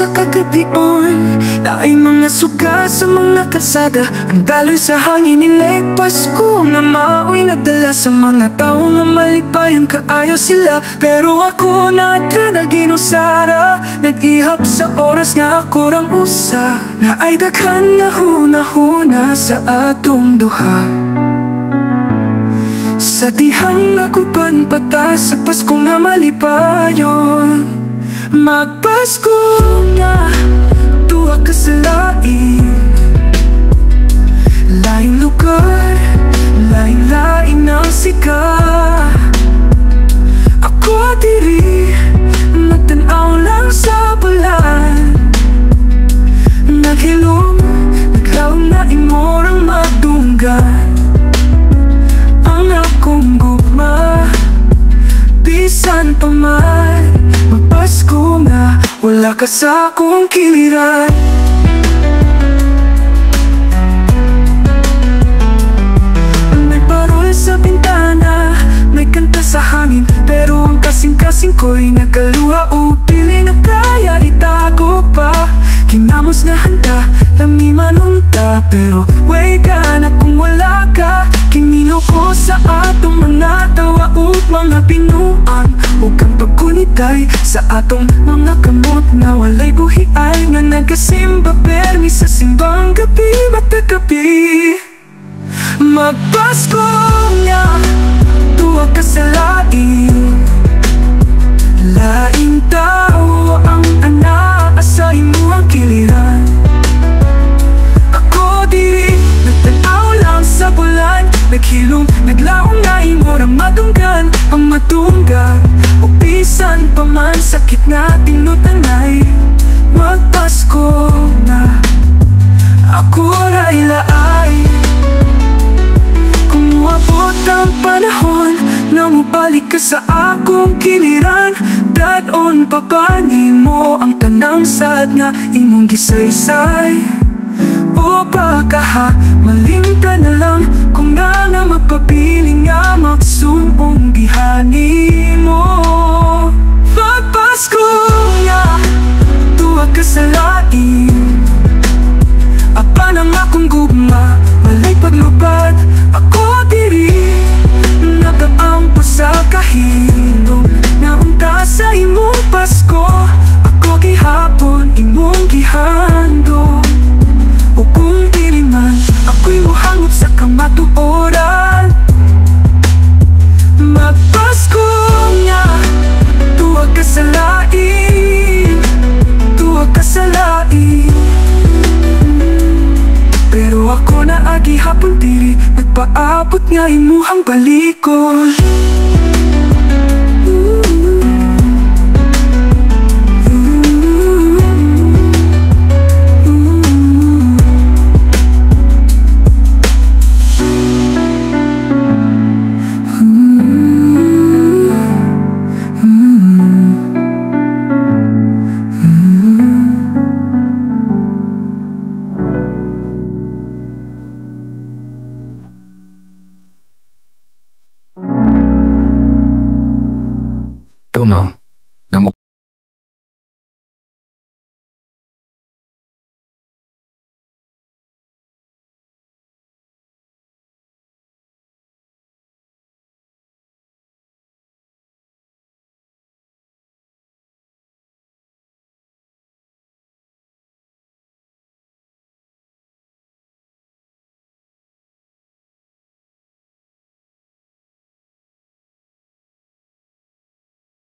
sa kagabion na ay mga suga sa mga kalsada. Ang daloy sa hangin nila'y Pasko na mauwi nagdala sa mga tao nga malipayan kaayo sila. Pero ako na ginusara, nag-ihap sa oras nga ako rang usa, na ay daghan na hunahuna sa atong duha. Sa dihang naguban pata sa Pasko nga malipayon, magpasko na tuwa ka sa lain. Laing lugar, lain-lain ang sika. Ako diri, nagtanaw lang sa balan. Naghilom, naglaom na imorang magdunggan. Ang akong gugma, bisan pa man magpasko na wala ka sa akong kiliran. May parol sa bintana, may kanta sa hangin, pero ang kasing-kasing ko'y nagkaluha o piling na kaya itago pa. Kinamos na handa, lami manunta, pero way ka na kung wala ka. Kinino ko sa atong mga tawa o mga pinuan, huwag kang pagkunitay sa atong mga kamot na walay buhi ay nga nagasimba permi sa simbang gabi matagabi. Magpasko nga tuwa ka sa lain. Laing tao ang anaasay mo ang kiliran. Ako diri, nagtanaw lang sa bulan. Naghilom, naglaong na imorang madunggan. Ang matunggan, o bisan pa man sakit na tinutanay. Magpasko na ako ray laay. Kung muabot ang panahon na mubalik ka sa akong kiliran, dadon papani mo ang tanang sad nga imong gisaysay. O baka ha, maling ka na lang kung nga magpapiling nga magsumbong gihani mo. Magpasko nga tuwa ka sa lain. Apa nang akong gugma, walay paglubad. Ako diri, nagaang pa sa kahilom na unta sa imong Pasko. Ako gihapon, imong gihandom. O kung dili man, ako'y muhangot sa kamatuoran. Magpasko nga tuwa ka sa lain. Tuwa ka sa lain. Pero ako na agi hapon diri, nagpaabot nga imuhang balikon. Don't know.